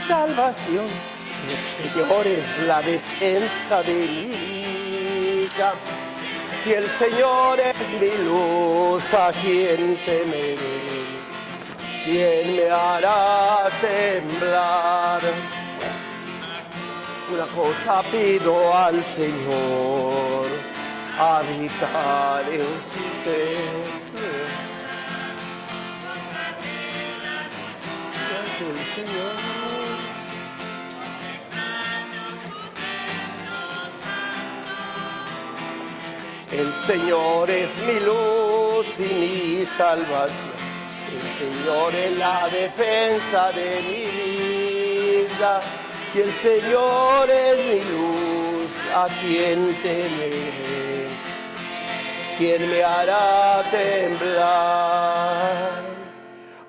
salvación. El Señor es la defensa de mi vida. Y el Señor es mi luz, ¿a quién temeré? ¿Quién me hará temblar? Una cosa pido al Señor, habitar en su templo. El Señor. El Señor es mi luz y mi salvación. El Señor es la defensa de mi vida. Si el Señor es mi luz, ¿a quién temeré? ¿Quién me hará temblar?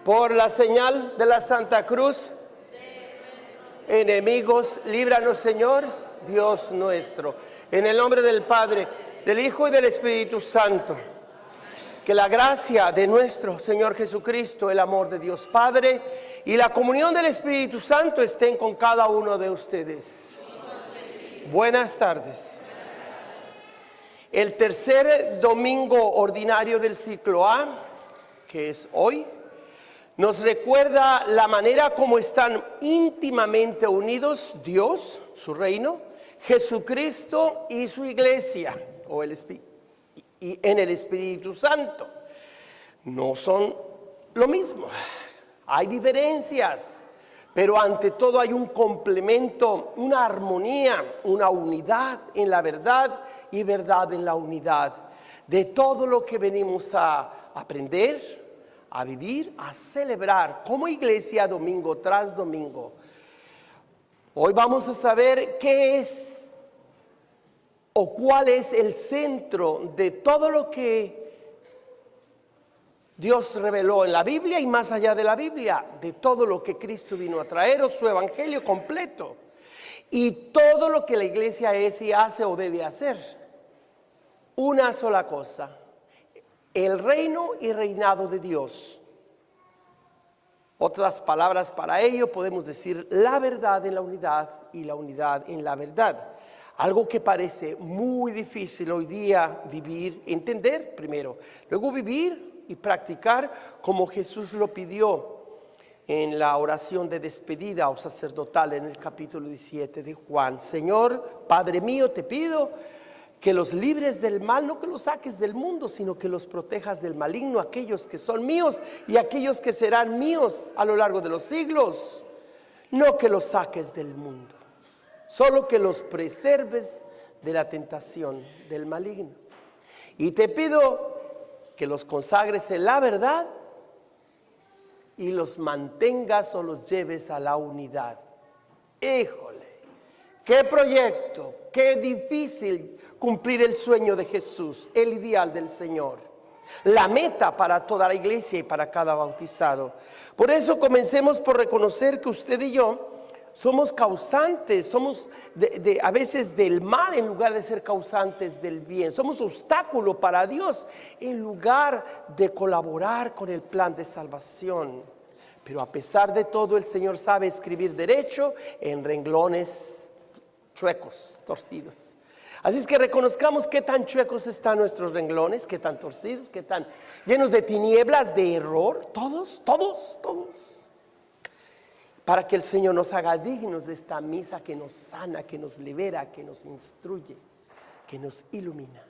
Por la señal de la Santa Cruz, enemigos, líbranos, Señor, Dios nuestro. En el nombre del Padre, del Hijo y del Espíritu Santo. Que la gracia de nuestro Señor Jesucristo, el amor de Dios Padre y la comunión del Espíritu Santo estén con cada uno de ustedes. Buenas tardes. El tercer domingo ordinario del ciclo A, que es hoy, nos recuerda la manera como están íntimamente unidos Dios, su reino, Jesucristo y su iglesia, o el Espíritu. Y en el Espíritu Santo. No son lo mismo. Hay diferencias, pero ante todo hay un complemento, una armonía, una unidad en la verdad y verdad en la unidad. De todo lo que venimos a aprender, a vivir, a celebrar como iglesia domingo tras domingo. Hoy vamos a saber qué es o cuál es el centro de todo lo que Dios reveló en la Biblia y más allá de la Biblia, de todo lo que Cristo vino a traer, su evangelio completo, y todo lo que la iglesia es y hace o debe hacer. Una sola cosa: el reino y reinado de Dios. Otras palabras para ello podemos decir la verdad en la unidad y la unidad en la verdad. Algo que parece muy difícil hoy día vivir, entender primero, luego vivir y practicar como Jesús lo pidió en la oración de despedida o sacerdotal en el capítulo 17 de Juan. Señor, Padre mío, te pido que los libres del mal, no que los saques del mundo, sino que los protejas del maligno, aquellos que son míos y aquellos que serán míos a lo largo de los siglos. No que los saques del mundo, solo que los preserves de la tentación del maligno. Y te pido que los consagres en la verdad y los mantengas o los lleves a la unidad. Híjole, qué proyecto, qué difícil cumplir el sueño de Jesús, el ideal del Señor, la meta para toda la iglesia y para cada bautizado. Por eso comencemos por reconocer que usted y yo somos causantes, somos a veces del mal en lugar de ser causantes del bien. Somos obstáculo para Dios en lugar de colaborar con el plan de salvación. Pero a pesar de todo, el Señor sabe escribir derecho en renglones chuecos, torcidos. Así es que reconozcamos qué tan chuecos están nuestros renglones, qué tan torcidos, qué tan llenos de tinieblas, de error, todos. Para que el Señor nos haga dignos de esta misa que nos sana, que nos libera, que nos instruye, que nos ilumina.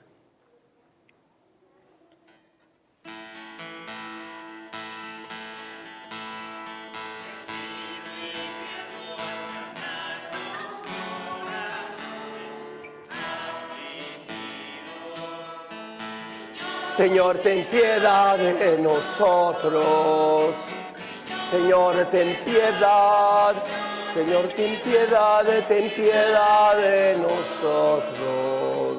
Señor, ten piedad de nosotros. Señor, ten piedad. Señor, ten piedad de nosotros.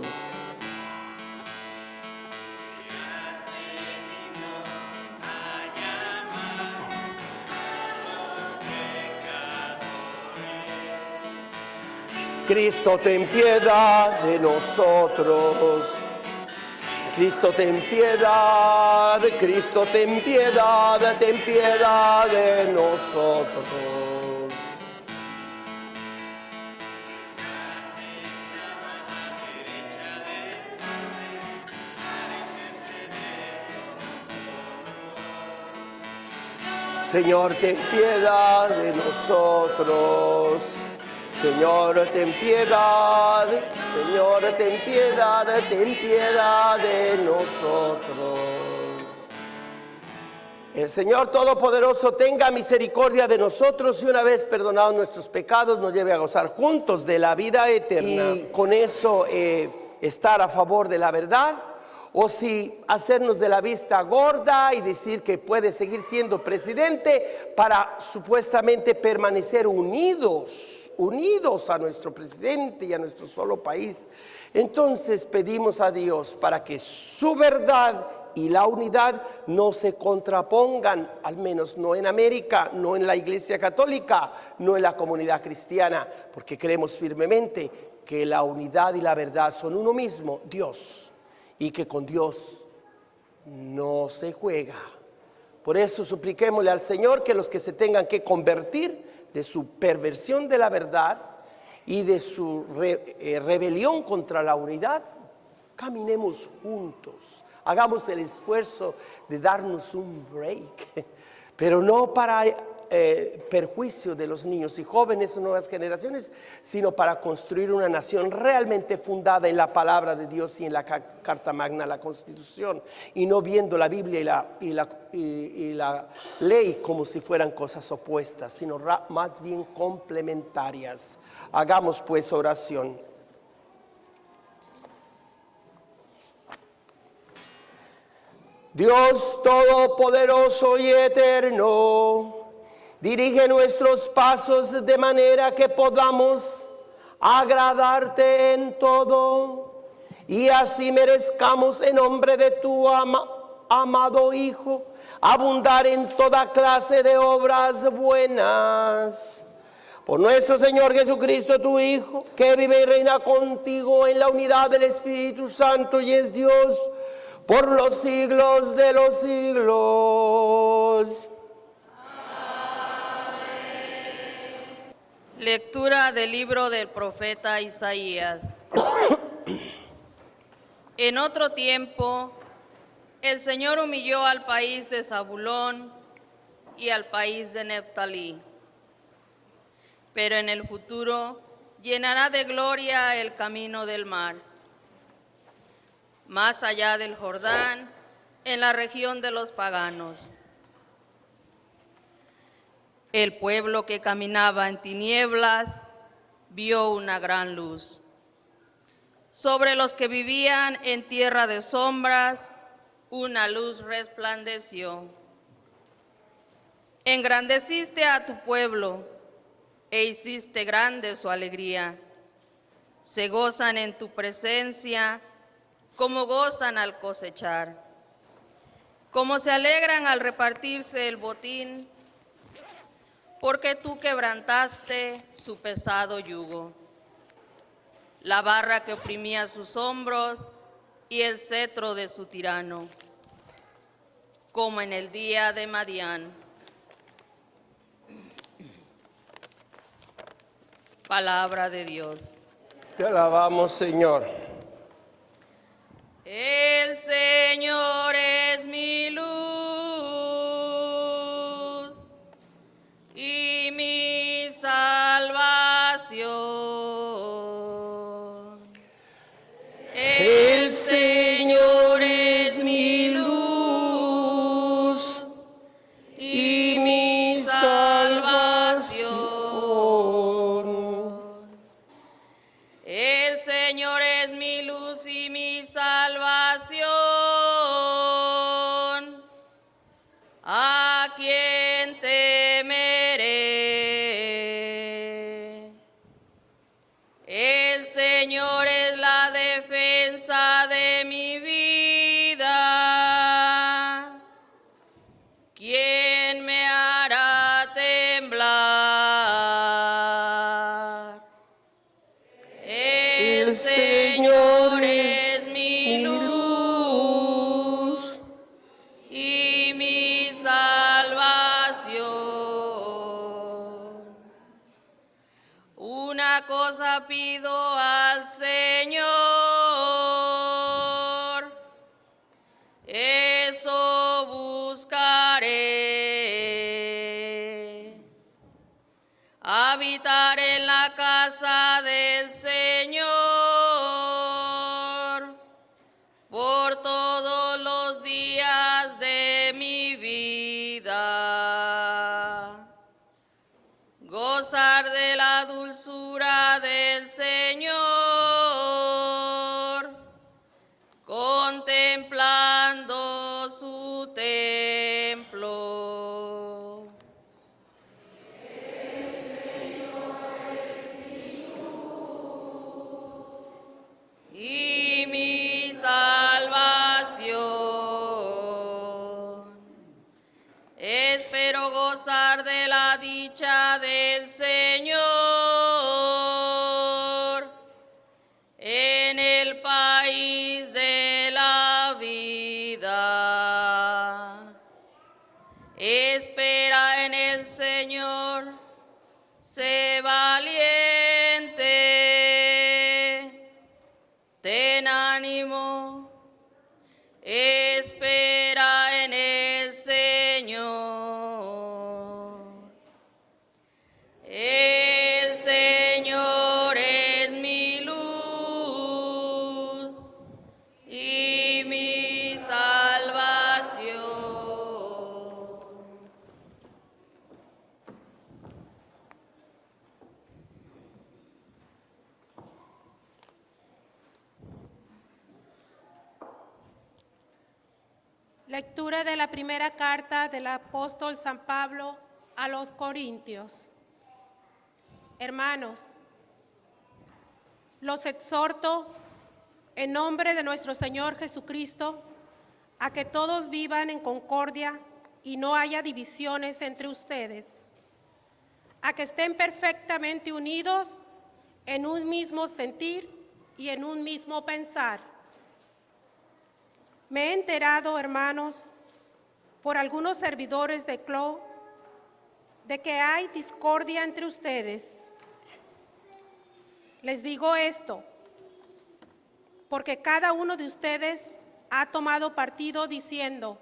Cristo, ten piedad de nosotros. Cristo, ten piedad, Cristo, ten piedad de nosotros. Señor, ten piedad de nosotros. Señor, ten piedad. Señor, ten piedad de nosotros. El Señor Todopoderoso tenga misericordia de nosotros y una vez perdonados nuestros pecados nos lleve a gozar juntos de la vida eterna. Y con eso estar a favor de la verdad, o si hacernos de la vista gorda y decir que puede seguir siendo presidente para supuestamente permanecer unidos a nuestro presidente y a nuestro solo país. Entonces pedimos a Dios para que su verdad y la unidad no se contrapongan, al menos no en América, no en la Iglesia Católica, no en la comunidad cristiana, porque creemos firmemente que la unidad y la verdad son uno mismo, Dios, y que con Dios no se juega. Por eso supliquémosle al Señor que los que se tengan que convertir de su perversión de la verdad y de su rebelión contra la unidad, caminemos juntos. Hagamos el esfuerzo de darnos un break, pero no para perjuicio de los niños y jóvenes o nuevas generaciones, sino para construir una nación realmente fundada en la palabra de Dios y en la Carta Magna, la Constitución, y no viendo la Biblia y la ley como si fueran cosas opuestas, sino más bien complementarias. Hagamos pues oración. Dios Todopoderoso y Eterno, dirige nuestros pasos de manera que podamos agradarte en todo y así merezcamos en nombre de tu amado Hijo abundar en toda clase de obras buenas. Por nuestro Señor Jesucristo, tu Hijo, que vive y reina contigo en la unidad del Espíritu Santo y es Dios por los siglos de los siglos. Amén. Lectura del libro del profeta Isaías. En otro tiempo, el Señor humilló al país de Zabulón y al país de Neftalí. Pero en el futuro llenará de gloria el camino del mar. Más allá del Jordán, en la región de los paganos. El pueblo que caminaba en tinieblas vio una gran luz. Sobre los que vivían en tierra de sombras, una luz resplandeció. Engrandeciste a tu pueblo e hiciste grande su alegría. Se gozan en tu presencia como gozan al cosechar, como se alegran al repartirse el botín, porque tú quebrantaste su pesado yugo, la barra que oprimía sus hombros y el cetro de su tirano, como en el día de Madián. Palabra de Dios. Te alabamos, Señor. El Señor es mi luz y mi salvación. El Señor es mi luz y mi salvación. El Señor es mi luz y mi salvación. ¿A quién temeré? El Señor es la defensa de mi vida. ¿Quién me hará temblar? El Señor es mi luz y mi salvación. Una cosa pido al Señor, eso buscaré, habitar en la casa del Señor por todos los días de mi vida. Gozar de la dulzura del Señor, contemplando su templo. Y mi salvación. Espero gozar de la dicha del Señor en el país de la vida. Espera en el Señor, sé valiente, ten ánimo, espera en el Señor. El Señor es mi luz y mi salvación. Lectura de la primera carta del apóstol San Pablo a los Corintios. Hermanos, los exhorto en nombre de nuestro Señor Jesucristo a que todos vivan en concordia y no haya divisiones entre ustedes, a que estén perfectamente unidos en un mismo sentir y en un mismo pensar. Me he enterado, hermanos, por algunos servidores de Clo, de que hay discordia entre ustedes. Les digo esto, porque cada uno de ustedes ha tomado partido diciendo: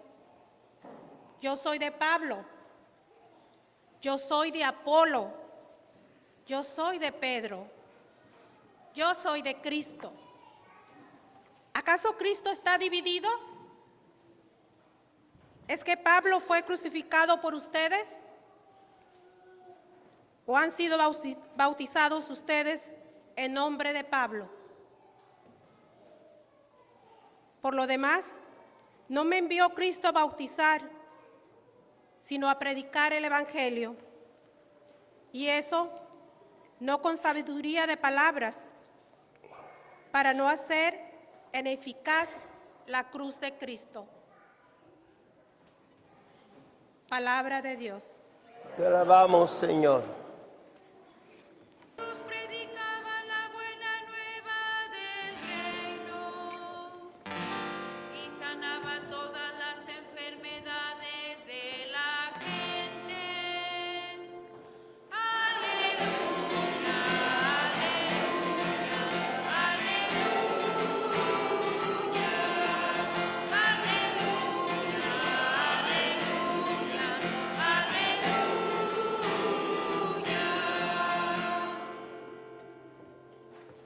yo soy de Pablo, yo soy de Apolo, yo soy de Pedro, yo soy de Cristo. ¿Acaso Cristo está dividido? ¿Es que Pablo fue crucificado por ustedes? ¿O han sido bautizados ustedes en nombre de Pablo? Por lo demás, no me envió Cristo a bautizar, sino a predicar el Evangelio. Y eso no con sabiduría de palabras, para no hacer ineficaz la cruz de Cristo. Palabra de Dios. Te alabamos, Señor. Jesús predicaba la buena nueva del reino y sanaba todas las enfermedades de la gente. Aleluya, aleluya, aleluya, aleluya,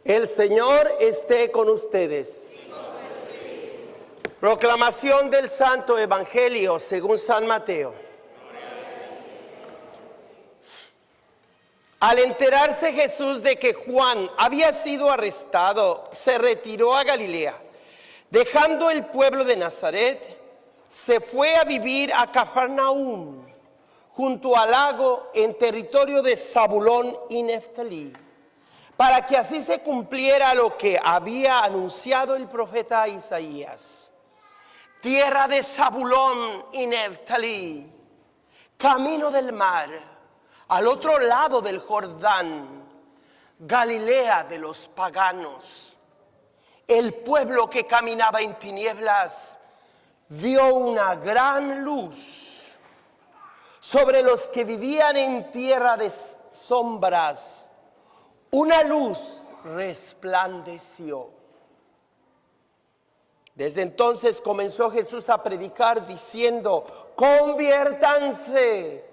El Señor esté con ustedes. Proclamación del Santo Evangelio según San Mateo. Al enterarse Jesús de que Juan había sido arrestado, se retiró a Galilea. Dejando el pueblo de Nazaret, se fue a vivir a Cafarnaúm, junto al lago, en territorio de Zabulón y Neftalí, para que así se cumpliera lo que había anunciado el profeta Isaías. Tierra de Zabulón y Neftalí, camino del mar, al otro lado del Jordán, Galilea de los paganos. El pueblo que caminaba en tinieblas vio una gran luz. Sobre los que vivían en tierra de sombras, una luz resplandeció. Desde entonces comenzó Jesús a predicar diciendo: conviértanse,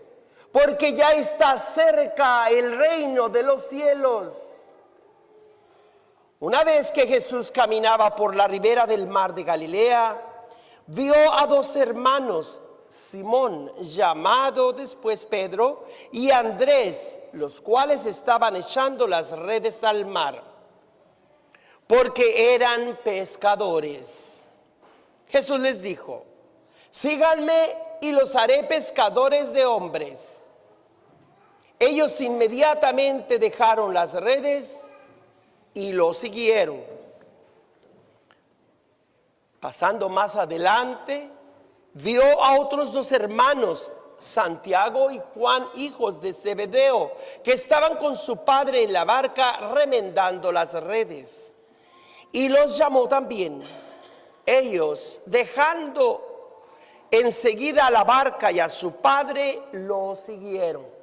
porque ya está cerca el reino de los cielos. Una vez que Jesús caminaba por la ribera del mar de Galilea, vio a dos hermanos, Simón, llamado después Pedro, y Andrés, los cuales estaban echando las redes al mar, porque eran pescadores. Jesús les dijo: síganme y los haré pescadores de hombres. Ellos inmediatamente dejaron las redes y lo siguieron. Pasando más adelante, vio a otros dos hermanos, Santiago y Juan, hijos de Zebedeo, que estaban con su padre en la barca remendando las redes, y los llamó también. Ellos, dejando enseguida a la barca y a su padre, lo siguieron.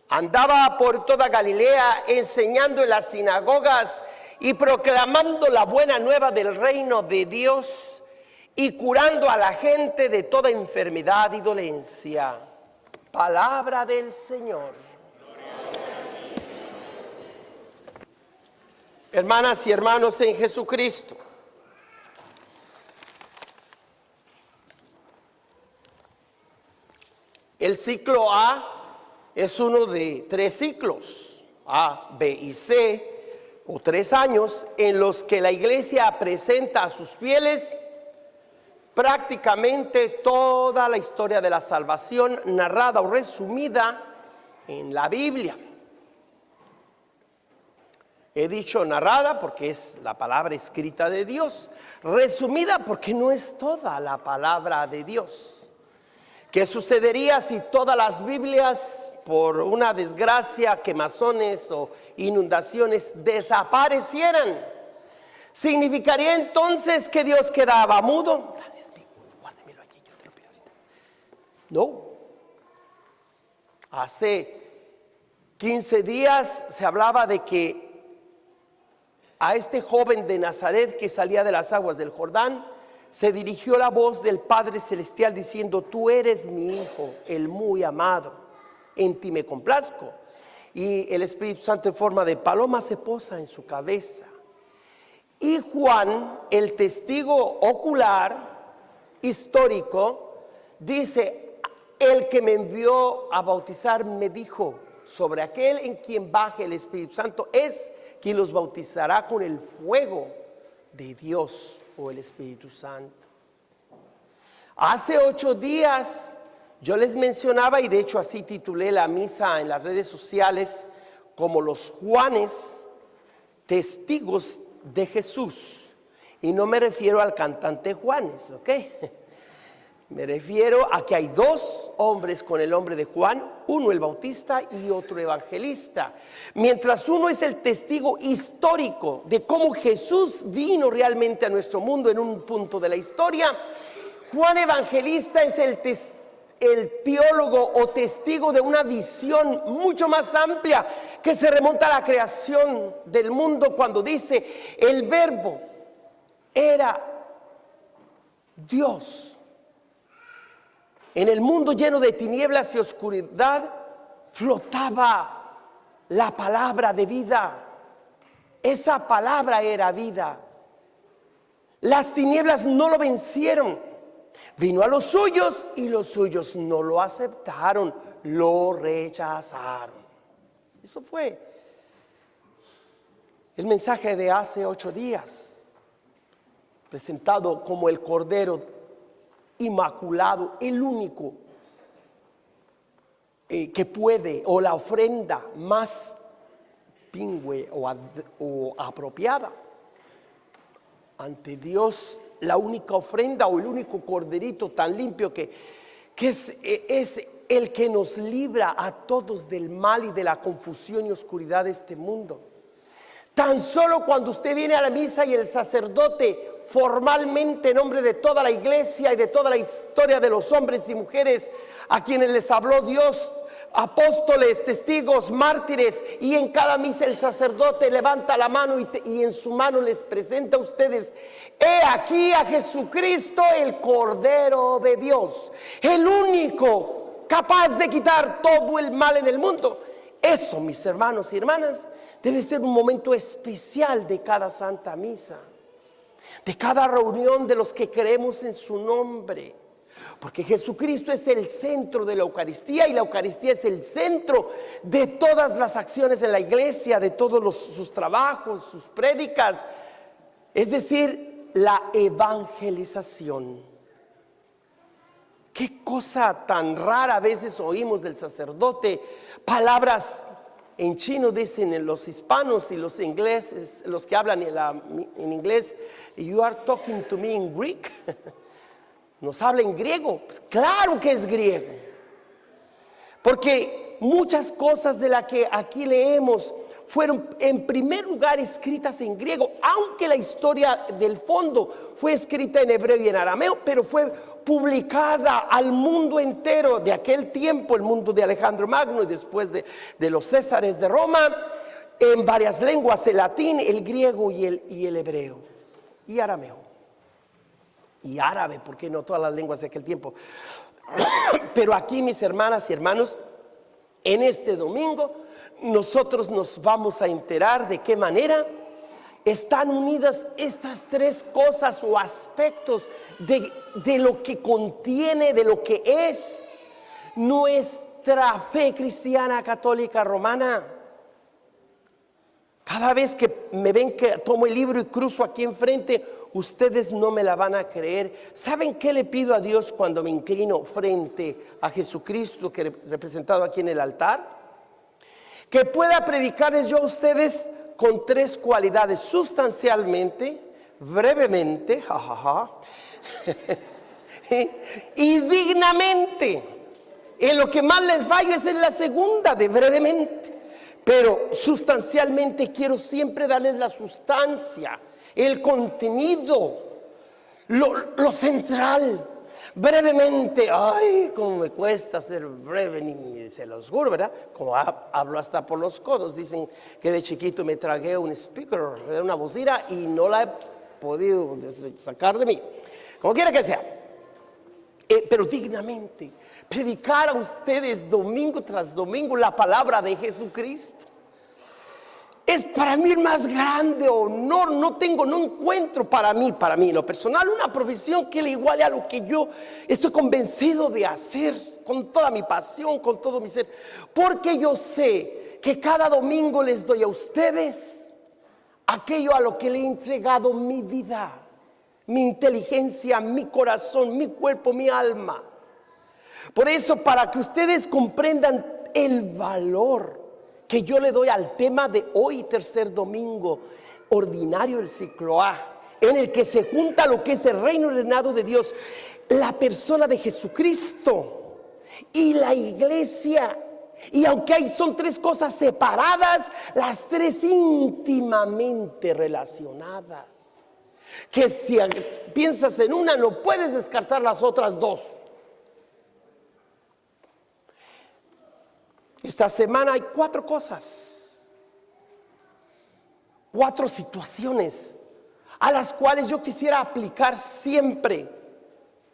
Andaba por toda Galilea enseñando en las sinagogas y proclamando la buena nueva del reino de Dios y curando a la gente de toda enfermedad y dolencia. Palabra del Señor. Hermanas y hermanos en Jesucristo, el ciclo A es uno de 3 ciclos, A, B y C, o 3 años en los que la iglesia presenta a sus fieles prácticamente toda la historia de la salvación narrada o resumida en la Biblia. He dicho narrada porque es la palabra escrita de Dios, resumida porque no es toda la palabra de Dios. ¿Qué sucedería si todas las Biblias, por una desgracia, quemazones o inundaciones, desaparecieran? ¿Significaría entonces que Dios quedaba mudo? Gracias, guárdemelo aquí, yo te lo pido ahorita. No. Hace 15 días se hablaba de que a este joven de Nazaret que salía de las aguas del Jordán, se dirigió la voz del Padre Celestial diciendo: tú eres mi Hijo, el muy amado, en ti me complazco. Y el Espíritu Santo en forma de paloma se posa en su cabeza. Y Juan, el testigo ocular, histórico, dice: el que me envió a bautizar me dijo, sobre aquel en quien baje el Espíritu Santo es quien los bautizará con el fuego de Dios o el Espíritu Santo. Hace 8 días yo les mencionaba, y de hecho así titulé la misa en las redes sociales, como los Juanes, testigos de Jesús. Y no me refiero al cantante Juanes, ¿ok? Me refiero a que hay 2 hombres con el nombre de Juan, uno el Bautista y otro evangelista. Mientras uno es el testigo histórico de cómo Jesús vino realmente a nuestro mundo en un punto de la historia, Juan Evangelista es el teólogo o testigo de una visión mucho más amplia que se remonta a la creación del mundo, cuando dice: el verbo era Dios. En el mundo lleno de tinieblas y oscuridad flotaba la palabra de vida. Esa palabra era vida. Las tinieblas no lo vencieron. Vino a los suyos y los suyos no lo aceptaron, lo rechazaron. Eso fue el mensaje de hace 8 días, presentado como el Cordero Inmaculado, el único que puede, o la ofrenda más pingüe o apropiada ante Dios, la única ofrenda o el único corderito tan limpio que es el que nos libra a todos del mal y de la confusión y oscuridad de este mundo. Tan solo cuando usted viene a la misa y el sacerdote, formalmente en nombre de toda la iglesia y de toda la historia de los hombres y mujeres a quienes les habló Dios, apóstoles, testigos, mártires, y en cada misa el sacerdote levanta la mano y en su mano les presenta a ustedes: he aquí a Jesucristo, el Cordero de Dios, el único capaz de quitar todo el mal en el mundo. Eso, mis hermanos y hermanas, debe ser un momento especial de cada Santa Misa, de cada reunión de los que creemos en su nombre. Porque Jesucristo es el centro de la Eucaristía y la Eucaristía es el centro de todas las acciones en la iglesia, de todos sus trabajos, sus prédicas. Es decir, la evangelización. Qué cosa tan rara a veces oímos del sacerdote. Palabras en chino dicen los hispanos y los ingleses, los que hablan en inglés, "You are talking to me in Greek." Nos habla en griego. Pues claro que es griego. Porque muchas cosas de las que aquí leemos fueron en primer lugar escritas en griego, aunque la historia del fondo fue escrita en hebreo y en arameo, pero fue publicada al mundo entero de aquel tiempo, el mundo de Alejandro Magno y después de los Césares de Roma, en varias lenguas: el latín, el griego y el hebreo y arameo y árabe, porque no todas las lenguas de aquel tiempo. Pero aquí, mis hermanas y hermanos, en este domingo nosotros nos vamos a enterar de qué manera están unidas estas tres cosas o aspectos de lo que contiene, de lo que es nuestra fe cristiana católica romana. Cada vez que me ven que tomo el libro y cruzo aquí enfrente, ustedes no me la van a creer. ¿Saben qué le pido a Dios cuando me inclino frente a Jesucristo, que representado aquí en el altar? Que pueda predicarles yo a ustedes con tres cualidades: sustancialmente, brevemente, y dignamente. En lo que más les fallo es en la segunda, de brevemente. Pero sustancialmente quiero siempre darles la sustancia, el contenido, lo central. Brevemente, ay, cómo me cuesta ser breve, ni se los juro, ¿verdad? Como hablo hasta por los codos. Dicen que de chiquito me tragué un speaker, una bocina, y no la he podido sacar de mí. Como quiera que sea. Pero dignamente, predicar a ustedes domingo tras domingo la palabra de Jesucristo es para mí el más grande honor. No encuentro para mí, en lo personal, una profesión que le iguale a lo que yo estoy convencido de hacer con toda mi pasión, con todo mi ser. Porque yo sé que cada domingo les doy a ustedes aquello a lo que le he entregado mi vida, mi inteligencia, mi corazón, mi cuerpo, mi alma. Por eso, para que ustedes comprendan el valor que yo le doy al tema de hoy, tercer domingo ordinario del ciclo A, en el que se junta lo que es el reino y reinado de Dios, la persona de Jesucristo y la iglesia. Y aunque son tres cosas separadas, las tres íntimamente relacionadas, que si piensas en una no puedes descartar las otras dos. Esta semana hay 4 cosas, 4 situaciones a las cuales yo quisiera aplicar siempre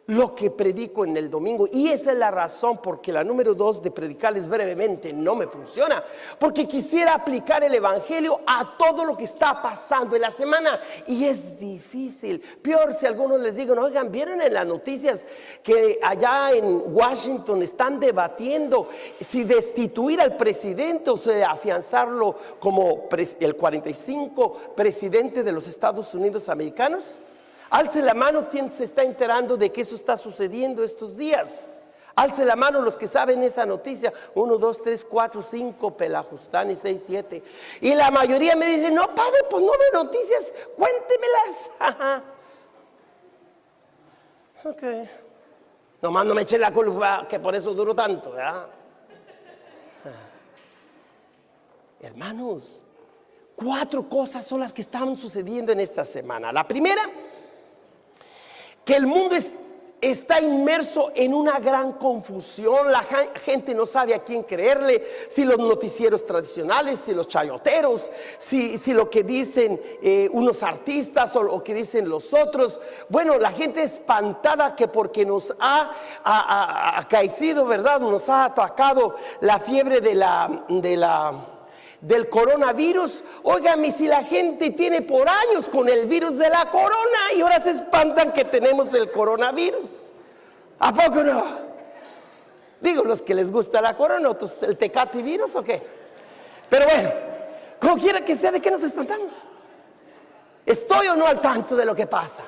lo que predico en el domingo. Y esa es la razón porque la número 2 de predicarles brevemente no me funciona, porque quisiera aplicar el evangelio a todo lo que está pasando en la semana, y es difícil. Peor si algunos les digo: oigan, ¿vieron en las noticias que allá en Washington están debatiendo si destituir al presidente o sea, afianzarlo como el 45 presidente de los Estados Unidos americanos? Alce la mano quien se está enterando de que eso está sucediendo estos días. Alce la mano los que saben esa noticia. 1, 2, 3, 4, 5 pelajustani, 6, 7. Y la mayoría me dice: no, padre, pues no veo noticias, cuéntemelas. Ok. Nomás no me echen la culpa que por eso duro tanto, ¿verdad? Hermanos, 4 cosas son las que están sucediendo en esta semana. La primera, que el mundo está inmerso en una gran confusión. La gente no sabe a quién creerle, si los noticieros tradicionales, si los chayoteros, si lo que dicen unos artistas o lo que dicen los otros. Bueno, la gente espantada que porque nos ha acaecido, ¿verdad? Nos ha atacado la fiebre del coronavirus. Óigame, si la gente tiene por años con el virus de la corona y ahora se espantan que tenemos el coronavirus. ¿A poco no? Digo, los que les gusta la corona, otros el Tecate virus o qué. Pero bueno, como quiera que sea, ¿de qué nos espantamos? ¿Estoy o no al tanto de lo que pasa?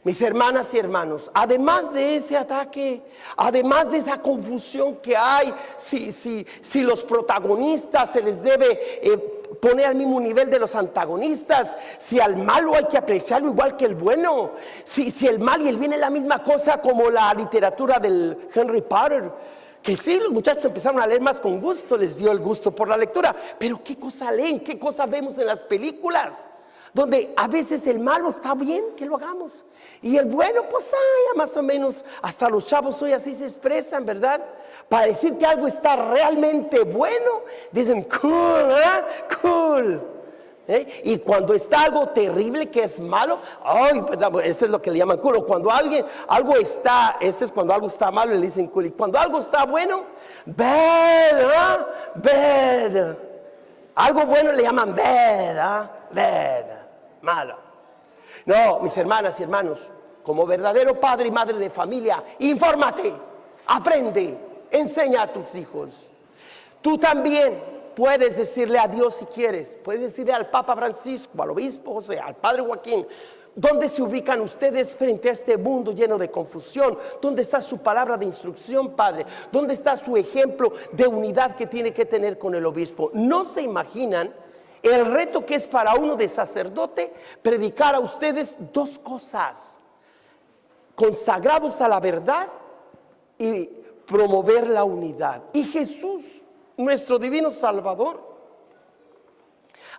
Mis hermanas y hermanos, además de ese ataque, además de esa confusión que hay, si los protagonistas se les debe poner al mismo nivel de los antagonistas, si al malo hay que apreciarlo igual que el bueno, si el mal y el bien es la misma cosa como la literatura del Henry Potter, que sí, los muchachos empezaron a leer más con gusto, les dio el gusto por la lectura, pero ¿qué cosa leen? ¿Qué cosa vemos en las películas? Donde a veces el malo está bien que lo hagamos y el bueno pues ya más o menos, hasta los chavos hoy así se expresan, ¿verdad? Para decir que algo está realmente bueno, dicen cool, cool. Y cuando está algo terrible que es malo, ay, ¿verdad? Eso es lo que le llaman cool. O cuando algo está, ese es cuando algo está malo, le dicen cool. Y cuando algo está bueno, bad, bad. Algo bueno le llaman bad, bad, malo. No, mis hermanas y hermanos, como verdadero padre y madre de familia, infórmate, aprende, enseña a tus hijos. Tú también puedes decirle a Dios si quieres, puedes decirle al Papa Francisco, al obispo José, al Padre Joaquín, ¿dónde se ubican ustedes frente a este mundo lleno de confusión? ¿Dónde está su palabra de instrucción, Padre? ¿Dónde está su ejemplo de unidad que tiene que tener con el obispo? No se imaginan el reto que es para uno de sacerdote predicar a ustedes dos cosas: consagrados a la verdad y promover la unidad. Y Jesús, nuestro divino Salvador,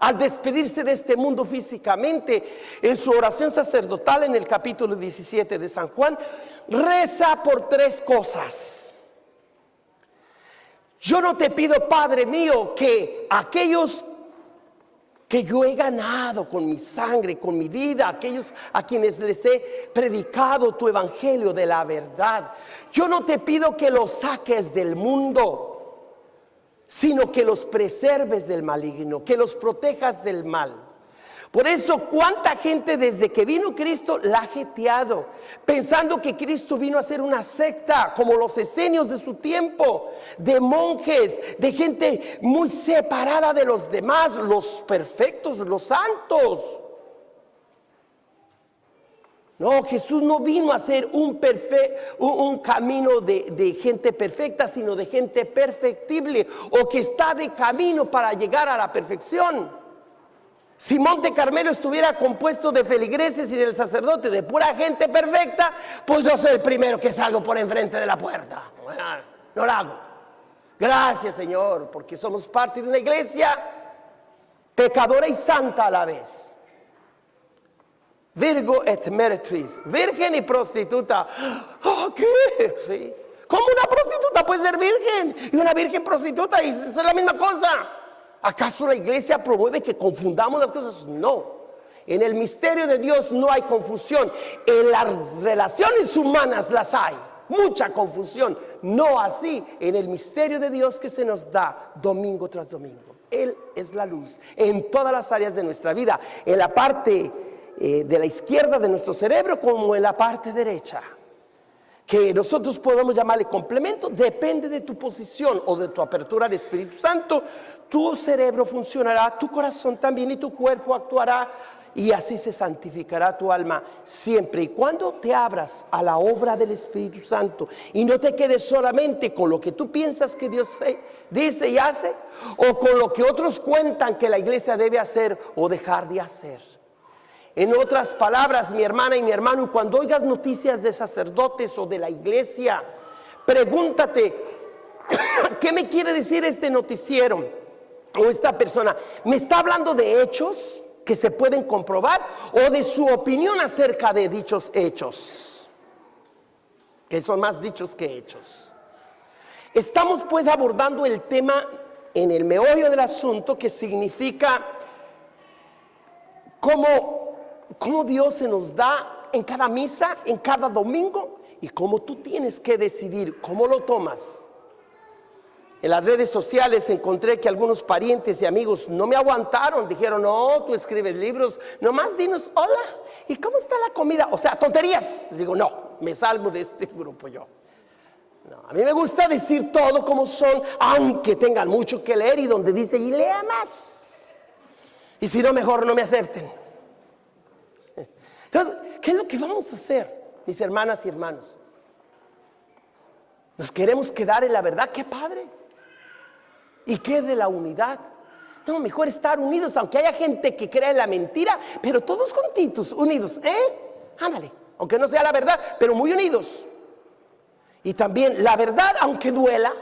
al despedirse de este mundo físicamente, en su oración sacerdotal en el capítulo 17 de San Juan, reza por tres cosas. Yo no te pido, Padre mío, que aquellos que yo he ganado con mi sangre, con mi vida, aquellos a quienes les he predicado tu evangelio de la verdad, yo no te pido que los saques del mundo, sino que los preserves del maligno, que los protejas del mal. Por eso, cuánta gente desde que vino Cristo la ha jeteado, pensando que Cristo vino a ser una secta, como los esenios de su tiempo, de monjes, de gente muy separada de los demás, los perfectos, los santos. No, Jesús no vino a ser un camino de gente perfecta, sino de gente perfectible, o que está de camino para llegar a la perfección. Si Monte Carmelo estuviera compuesto de feligreses y del sacerdote, de pura gente perfecta, pues yo soy el primero que salgo por enfrente de la puerta. No lo hago. Gracias, Señor, porque somos parte de una iglesia pecadora y santa a la vez. Virgo et meretriz, virgen y prostituta. ¿Oh, qué? ¿Sí? ¿Cómo una prostituta puede ser virgen? Y una virgen prostituta, y es la misma cosa. ¿Acaso la iglesia promueve que confundamos las cosas? No. En el misterio de Dios no hay confusión. En las relaciones humanas las hay. Mucha confusión. No así en el misterio de Dios que se nos da domingo tras domingo. Él es la luz en todas las áreas de nuestra vida. En la parte de la izquierda de nuestro cerebro como en la parte derecha. Que nosotros podemos llamarle complemento, depende de tu posición o de tu apertura al Espíritu Santo. Tu cerebro funcionará, tu corazón también y tu cuerpo actuará, y así se santificará tu alma siempre y cuando te abras a la obra del Espíritu Santo y no te quedes solamente con lo que tú piensas que Dios dice y hace, o con lo que otros cuentan que la iglesia debe hacer o dejar de hacer. En otras palabras, mi hermana y mi hermano, cuando oigas noticias de sacerdotes o de la iglesia, pregúntate, ¿qué me quiere decir este noticiero o esta persona? ¿Me está hablando de hechos que se pueden comprobar o de su opinión acerca de dichos hechos? que son más dichos que hechos. Estamos pues abordando el tema en el meollo del asunto, que significa cómo Dios se nos da en cada misa, en cada domingo, y cómo tú tienes que decidir cómo lo tomas. En las redes sociales encontré que algunos parientes y amigos no me aguantaron, dijeron: no, tú escribes libros, nomás dinos hola, ¿y cómo está la comida? O sea, tonterías. Les digo: no, me salgo de este grupo yo. No, a mí me gusta decir todo como son, aunque tengan mucho que leer, y donde dice y lea más. Y si no, mejor no me acepten. Entonces, ¿qué es lo que vamos a hacer, mis hermanas y hermanos? ¿Nos queremos quedar en la verdad? ¡Qué padre! ¿Y qué de la unidad? No, mejor estar unidos, aunque haya gente que crea en la mentira, pero todos juntitos, unidos, ándale, aunque no sea la verdad, pero muy unidos. Y también la verdad, aunque duela,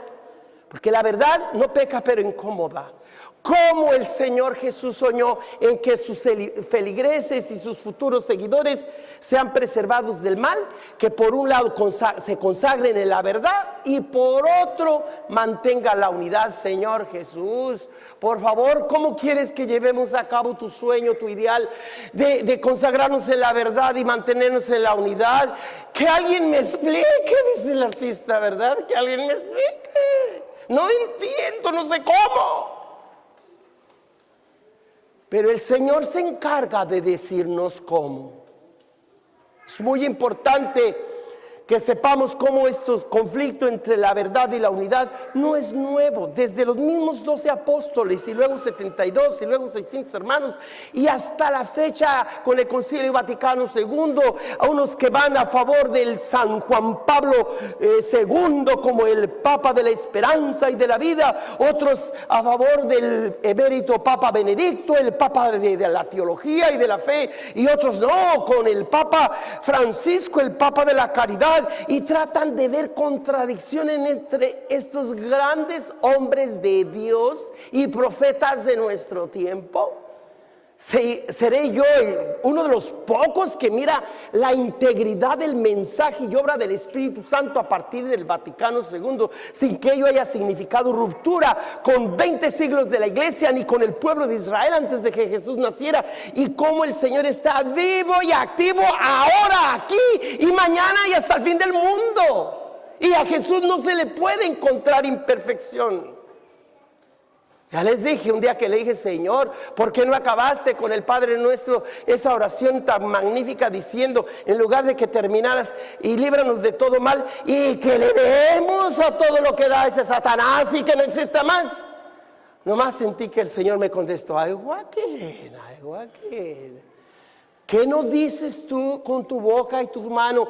porque la verdad no peca, pero incomoda. Cómo el Señor Jesús soñó en que sus feligreses y sus futuros seguidores sean preservados del mal, que por un lado se consagren en la verdad y por otro mantengan la unidad. Señor Jesús, por favor, ¿cómo quieres que llevemos a cabo tu sueño, tu ideal de consagrarnos en la verdad y mantenernos en la unidad? Que alguien me explique, dice el artista, ¿verdad? Que alguien me explique. No entiendo, no sé cómo. Pero el Señor se encarga de decirnos cómo. Es muy importante que sepamos cómo estos conflictos entre la verdad y la unidad no es nuevo. Desde los mismos 12 apóstoles y luego 72 y luego 600 hermanos y hasta la fecha con el Concilio Vaticano II, a unos que van a favor del San Juan Pablo II como el Papa de la Esperanza y de la Vida, otros a favor del emérito Papa Benedicto, el Papa de la Teología y de la Fe, y otros no, con el Papa Francisco, el Papa de la Caridad. Y tratan de ver contradicciones entre estos grandes hombres de Dios y profetas de nuestro tiempo. ¿Seré yo uno de los pocos que mira la integridad del mensaje y obra del Espíritu Santo a partir del Vaticano II, sin que ello haya significado ruptura con 20 siglos de la iglesia, ni con el pueblo de Israel antes de que Jesús naciera? Y cómo el Señor está vivo y activo ahora, aquí y mañana y hasta el fin del mundo. Y a Jesús no se le puede encontrar imperfección. Ya les dije un día que le dije: Señor, ¿por qué no acabaste con el Padre Nuestro esa oración tan magnífica diciendo, en lugar de que terminaras, y líbranos de todo mal, y que le demos a todo lo que da ese Satanás y que no exista más? Nomás sentí que el Señor me contestó: ay, Joaquín, ¿qué no dices tú con tu boca y tu mano?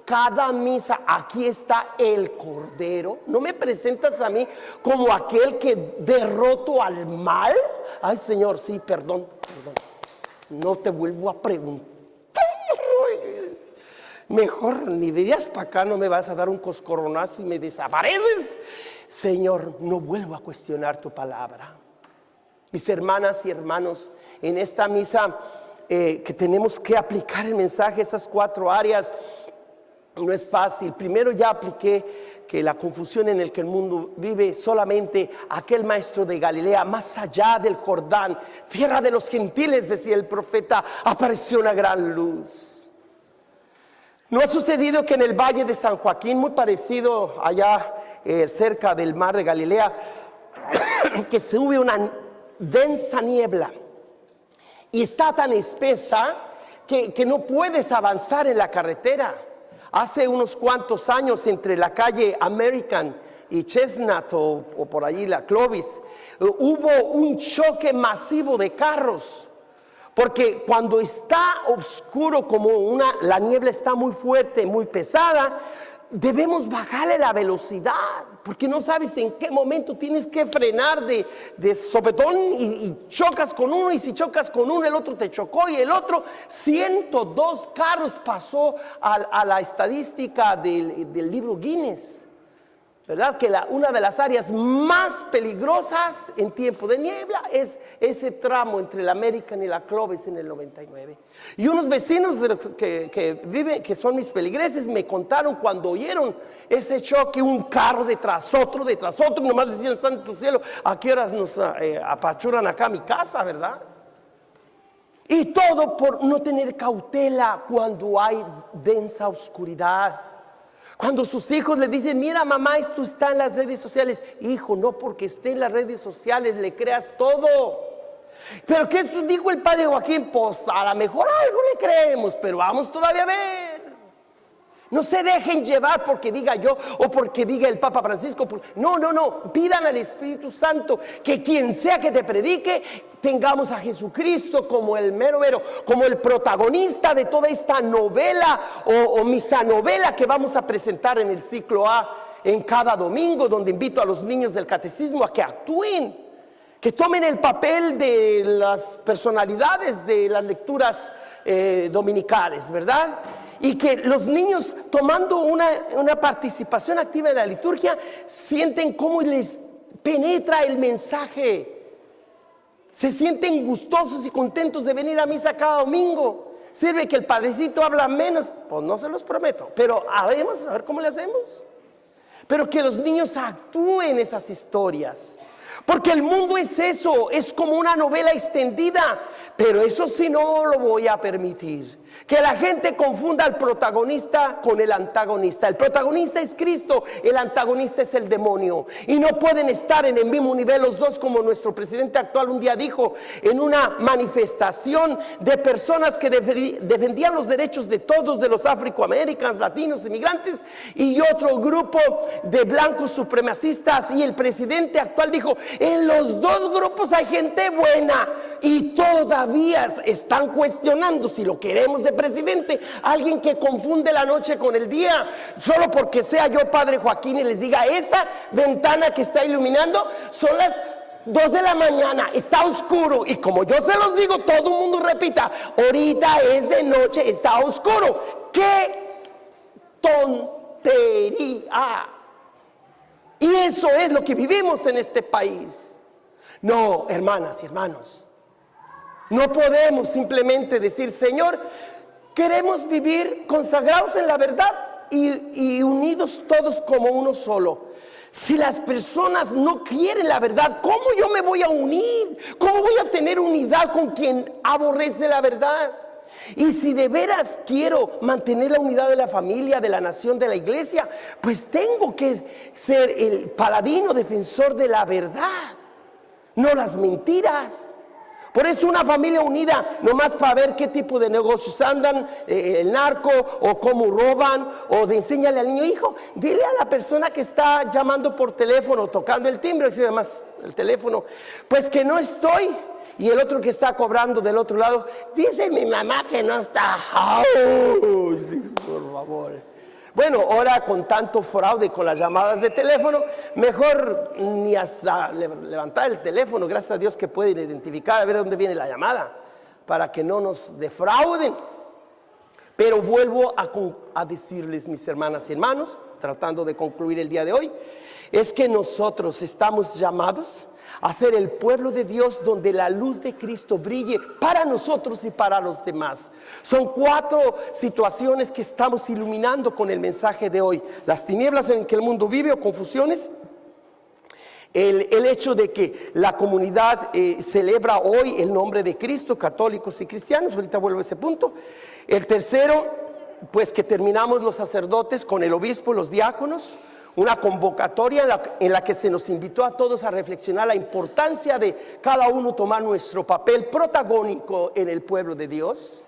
Cada misa, aquí está el Cordero. ¿No me presentas a mí como aquel que derroto al mal? Ay, Señor, sí, perdón. No te vuelvo a preguntar. Mejor ni de días para acá no me vas a dar un coscorronazo y me desapareces. Señor, no vuelvo a cuestionar tu palabra. Mis hermanas y hermanos, en esta misa que tenemos que aplicar el mensaje, esas 4 áreas, no es fácil. Primero ya apliqué que la confusión en el que el mundo vive, solamente aquel maestro de Galilea, más allá del Jordán, tierra de los gentiles, decía el profeta, apareció una gran luz. ¿No ha sucedido que en el valle de San Joaquín, muy parecido allá cerca del mar de Galilea, que sube una densa niebla y está tan espesa que no puedes avanzar en la carretera? Hace unos cuantos años, entre la calle American y Chestnut o por allí la Clovis, hubo un choque masivo de carros, porque cuando está oscuro, como la niebla está muy fuerte, muy pesada, debemos bajarle la velocidad, porque no sabes en qué momento tienes que frenar de sopetón y chocas con uno, y si chocas con uno el otro te chocó, y el otro 102 carros pasó a la estadística del libro Guinness. ¿verdad? Que una de las áreas más peligrosas en tiempo de niebla es ese tramo entre la American y la Clovis en el 99. Y unos vecinos que son mis feligreses me contaron cuando oyeron ese choque, un carro detrás otro, nomás decían, santo cielo, ¿a qué horas nos apachuran acá a mi casa, verdad? Y todo por no tener cautela cuando hay densa oscuridad. Cuando sus hijos le dicen, mira mamá, esto está en las redes sociales. Hijo, no porque esté en las redes sociales le creas todo. Pero ¿qué dijo el padre Joaquín? Pues a lo mejor algo le creemos, pero vamos todavía a ver. No se dejen llevar porque diga yo o porque diga el Papa Francisco. No, pidan al Espíritu Santo que quien sea que te predique, tengamos a Jesucristo como el mero, como el protagonista de toda esta novela o misanovela que vamos a presentar en el ciclo A en cada domingo, donde invito a los niños del catecismo a que actúen, que tomen el papel de las personalidades de las lecturas dominicales, ¿verdad? Y que los niños, tomando una participación activa en la liturgia, sienten cómo les penetra el mensaje. Se sienten gustosos y contentos de venir a misa cada domingo. Sirve que el padrecito habla menos, pues no se los prometo, pero a ver cómo le hacemos. Pero que los niños actúen esas historias. Porque el mundo es eso, es como una novela extendida. Pero eso sí no lo voy a permitir. Que la gente confunda al protagonista con el antagonista. El protagonista es Cristo, el antagonista es el demonio. Y no pueden estar en el mismo nivel los dos, como nuestro presidente actual un día dijo en una manifestación de personas que defendían los derechos de todos, de los afroamericanos, latinos, inmigrantes, y otro grupo de blancos supremacistas. Y el presidente actual dijo, en los dos grupos hay gente buena. Y todavía están cuestionando si lo queremos de presidente, alguien que confunde la noche con el día, solo porque sea yo padre Joaquín y les diga, esa ventana que está iluminando son las 2 de la mañana, está oscuro, y como yo se los digo, todo el mundo repita, ahorita es de noche, está oscuro. ¡Qué tontería! Y eso es lo que vivimos en este país. No, hermanas y hermanos, no podemos simplemente decir, Señor, queremos vivir consagrados en la verdad y unidos todos como uno solo. Si las personas no quieren la verdad, ¿cómo yo me voy a unir? ¿Cómo voy a tener unidad con quien aborrece la verdad? Y si de veras quiero mantener la unidad de la familia, de la nación, de la iglesia, pues tengo que ser el paladino defensor de la verdad, no las mentiras. Por eso una familia unida, nomás para ver qué tipo de negocios andan, el narco, o cómo roban, o de enséñale al niño, hijo, dile a la persona que está llamando por teléfono, tocando el timbre, si además el teléfono, pues que no estoy. Y el otro que está cobrando del otro lado, dice mi mamá que no está. ¡Oh! Sí, por favor. Bueno, ahora con tanto fraude con las llamadas de teléfono, mejor ni hasta levantar el teléfono, gracias a Dios que pueden identificar a ver dónde viene la llamada, para que no nos defrauden. Pero vuelvo a decirles, mis hermanas y hermanos, tratando de concluir el día de hoy, es que nosotros estamos llamados a ser el pueblo de Dios donde la luz de Cristo brille para nosotros y para los demás. Son 4 situaciones que estamos iluminando con el mensaje de hoy: las tinieblas en que el mundo vive o confusiones, el hecho de que la comunidad celebra hoy el nombre de Cristo, católicos y cristianos, ahorita vuelvo a ese punto. El tercero, pues que terminamos los sacerdotes con el obispo, los diáconos, una convocatoria en la que se nos invitó a todos a reflexionar la importancia de cada uno tomar nuestro papel protagónico en el pueblo de Dios.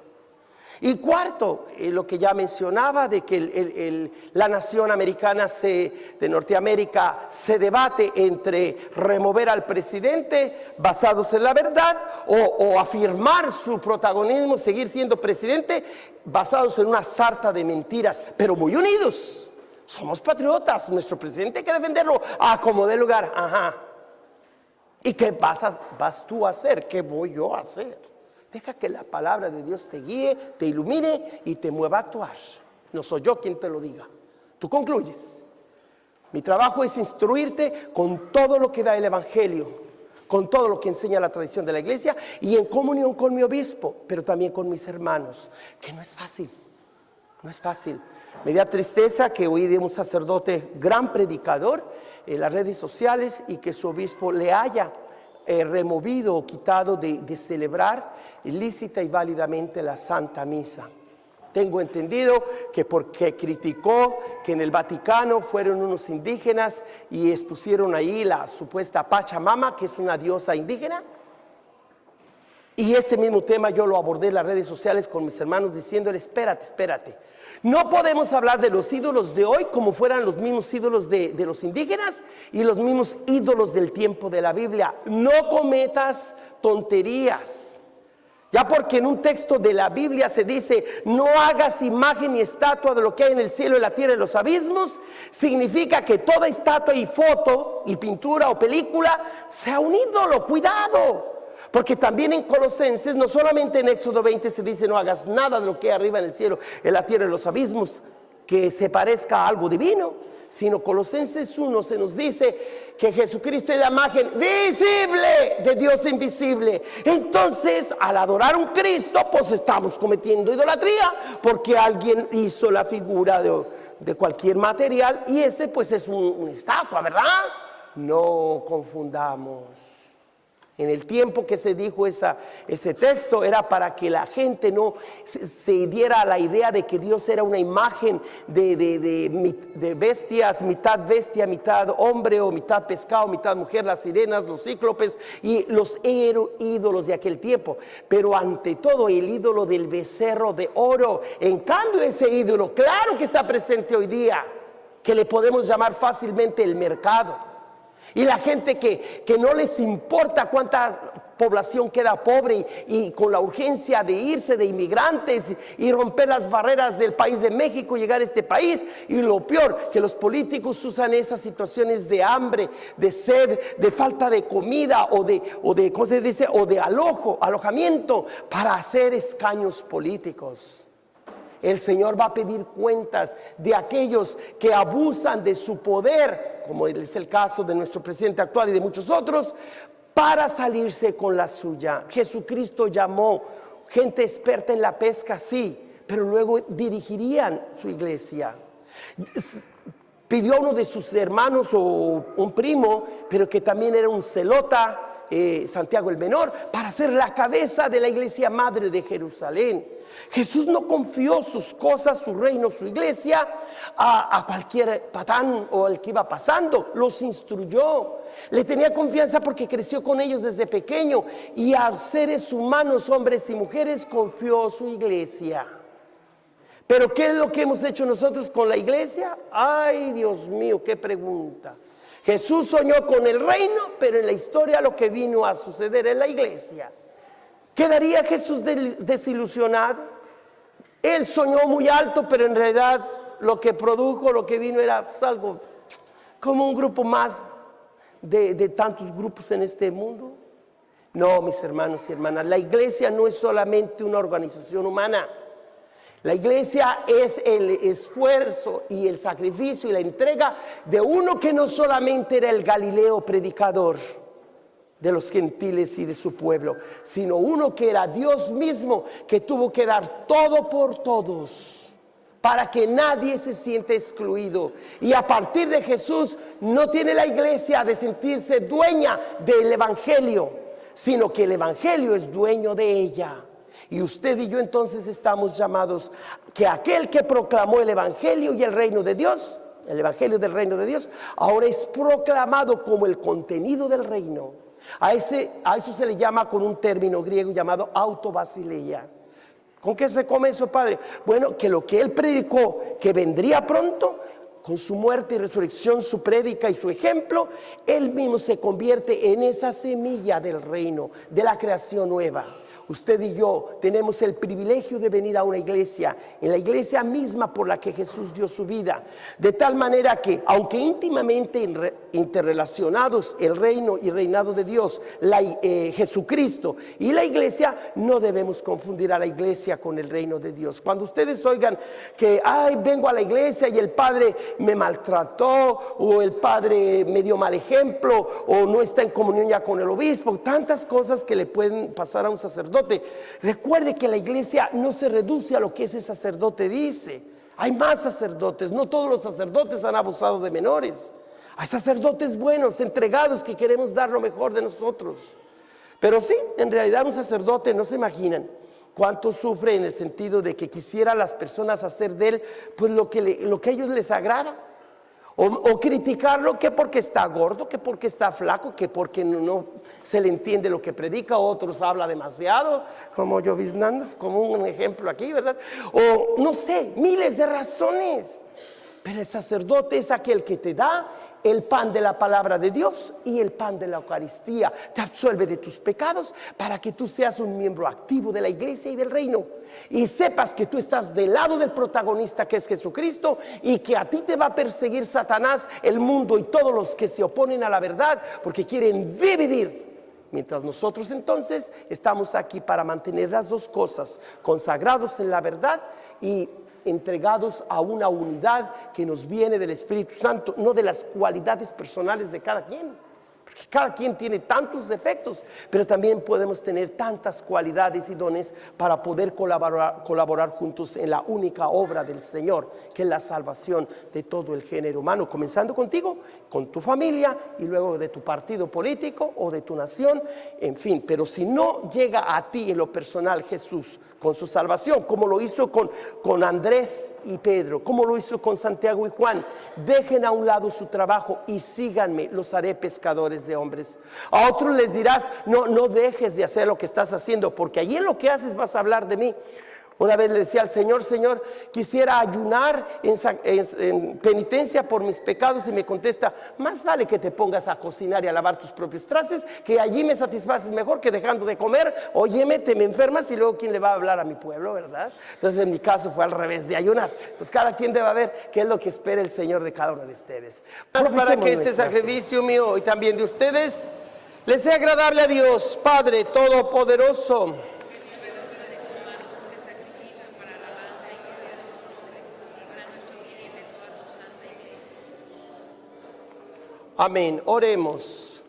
Y cuarto, lo que ya mencionaba, de que la nación americana de Norteamérica se debate entre remover al presidente basados en la verdad o afirmar su protagonismo, seguir siendo presidente basados en una sarta de mentiras, pero muy unidos. Somos patriotas, nuestro presidente hay que defenderlo a como dé lugar. Ajá. ¿Y qué vas tú a hacer? ¿Qué voy yo a hacer? Deja que la palabra de Dios te guíe, te ilumine y te mueva a actuar. No soy yo quien te lo diga. Tú concluyes. Mi trabajo es instruirte con todo lo que da el Evangelio, con todo lo que enseña la tradición de la iglesia y en comunión con mi obispo, pero también con mis hermanos, que no es fácil, no es fácil. Me da tristeza que hoy de un sacerdote gran predicador en las redes sociales y que su obispo le haya removido o quitado de celebrar lícita y válidamente la Santa Misa. Tengo entendido que porque criticó que en el Vaticano fueron unos indígenas y expusieron ahí la supuesta Pachamama, que es una diosa indígena. Y ese mismo tema yo lo abordé en las redes sociales con mis hermanos diciéndole, espérate. No podemos hablar de los ídolos de hoy como fueran los mismos ídolos de los indígenas y los mismos ídolos del tiempo de la Biblia. No cometas tonterías. Ya porque en un texto de la Biblia se dice, no hagas imagen ni estatua de lo que hay en el cielo, en la tierra y en los abismos, significa que toda estatua y foto y pintura o película sea un ídolo. Cuidado. Porque también en Colosenses, no solamente en Éxodo 20 se dice no hagas nada de lo que hay arriba en el cielo, en la tierra y en los abismos, que se parezca a algo divino, sino Colosenses 1 se nos dice que Jesucristo es la imagen visible de Dios invisible. Entonces, al adorar a un Cristo, pues estamos cometiendo idolatría, porque alguien hizo la figura de cualquier material y ese pues es una estatua, ¿verdad? No confundamos. En el tiempo que se dijo ese texto era para que la gente no se diera la idea de que Dios era una imagen de bestias, mitad bestia, mitad hombre o mitad pescado, mitad mujer, las sirenas, los cíclopes y los ídolos de aquel tiempo. Pero ante todo el ídolo del becerro de oro. En cambio ese ídolo, claro que está presente hoy día, que le podemos llamar fácilmente el mercado. Y la gente que no les importa cuánta población queda pobre y con la urgencia de irse de inmigrantes y romper las barreras del país de México, llegar a este país. Y lo peor, que los políticos usan esas situaciones de hambre, de sed, de falta de comida o de ¿cómo se dice? O de alojamiento para hacer escaños políticos. El Señor va a pedir cuentas de aquellos que abusan de su poder, como es el caso de nuestro presidente actual y de muchos otros, para salirse con la suya. Jesucristo llamó gente experta en la pesca, sí, pero luego dirigirían su iglesia. Pidió a uno de sus hermanos o un primo, pero que también era un celota, Santiago el Menor, para ser la cabeza de la iglesia madre de Jerusalén. Jesús no confió sus cosas, su reino, su iglesia a cualquier patán o al que iba pasando. Los instruyó, le tenía confianza porque creció con ellos desde pequeño y a seres humanos, hombres y mujeres, confió su iglesia. Pero ¿qué es lo que hemos hecho nosotros con la iglesia? Ay, Dios mío, qué pregunta. Jesús soñó con el reino, pero en la historia lo que vino a suceder en la iglesia. ¿Quedaría Jesús desilusionado? Él soñó muy alto, pero en realidad lo que produjo, lo que vino era pues, algo como un grupo más de tantos grupos en este mundo. No, mis hermanos y hermanas, la iglesia no es solamente una organización humana. La iglesia es el esfuerzo y el sacrificio y la entrega de uno que no solamente era el Galileo predicador de los gentiles y de su pueblo, sino uno que era Dios mismo, que tuvo que dar todo por todos para que nadie se sienta excluido. Y a partir de Jesús no tiene la iglesia de sentirse dueña del evangelio, sino que el evangelio es dueño de ella. Y usted y yo entonces estamos llamados que aquel que proclamó el evangelio y el reino de Dios, el evangelio del reino de Dios, ahora es proclamado como el contenido del reino. A eso se le llama con un término griego llamado autobasileia. ¿Con qué se come eso, Padre? Bueno, que lo que él predicó, que vendría pronto, con su muerte y resurrección, su prédica y su ejemplo, él mismo se convierte en esa semilla del reino, de la creación nueva. usted y yo tenemos el privilegio de venir a una iglesia, en la iglesia misma por la que Jesús dio su vida, de tal manera que, aunque íntimamente interrelacionados el reino y reinado de Dios, Jesucristo y la iglesia, no debemos confundir a la iglesia con el reino de Dios. Cuando ustedes oigan que, ay, vengo a la iglesia y el padre me maltrató, o el padre me dio mal ejemplo, o no está en comunión ya con el obispo, tantas cosas que le pueden pasar a un sacerdote. Recuerde que la iglesia no se reduce a lo que ese sacerdote dice. Hay más sacerdotes, no todos los sacerdotes han abusado de menores. Hay sacerdotes buenos, entregados, que queremos dar lo mejor de nosotros. Pero sí, en realidad un sacerdote, no se imaginan cuánto sufre, en el sentido de que quisiera las personas hacer de él pues lo que a ellos les agrada. O criticarlo, que porque está gordo, que porque está flaco, que porque no se le entiende lo que predica. Otros habla demasiado, como lloviznando, como un ejemplo aquí, ¿verdad? O no sé, miles de razones. Pero el sacerdote es aquel que te da el pan de la palabra de Dios y el pan de la Eucaristía. Te absuelve de tus pecados para que tú seas un miembro activo de la iglesia y del reino. Y sepas que tú estás del lado del protagonista, que es Jesucristo, y que a ti te va a perseguir Satanás, el mundo y todos los que se oponen a la verdad, porque quieren dividir. Mientras nosotros entonces estamos aquí para mantener las dos cosas, consagrados en la verdad y entregados a una unidad que nos viene del Espíritu Santo, no de las cualidades personales de cada quien. Porque cada quien tiene tantos defectos, pero también podemos tener tantas cualidades y dones para poder colaborar juntos en la única obra del Señor, que es la salvación de todo el género humano, comenzando contigo, con tu familia, y luego de tu partido político o de tu nación, en fin. Pero si no llega a ti en lo personal Jesús con su salvación, como lo hizo con Andrés y Pedro, como lo hizo con Santiago y Juan, dejen a un lado su trabajo y síganme, los haré pescadores de hombres. A otros les dirás, no dejes de hacer lo que estás haciendo, porque allí en lo que haces vas a hablar de mí. Una vez le decía al Señor, Señor, quisiera ayunar en penitencia por mis pecados, y me contesta, más vale que te pongas a cocinar y a lavar tus propios trastes, que allí me satisfaces mejor que dejando de comer. Óyeme, te me enfermas y luego ¿quién le va a hablar a mi pueblo, verdad? Entonces en mi caso fue al revés, de ayunar. Entonces cada quien debe ver qué es lo que espera el Señor de cada uno de ustedes. Para que este sacrificio mío y también de ustedes les sea agradable a Dios, Padre Todopoderoso. Amén. Oremos.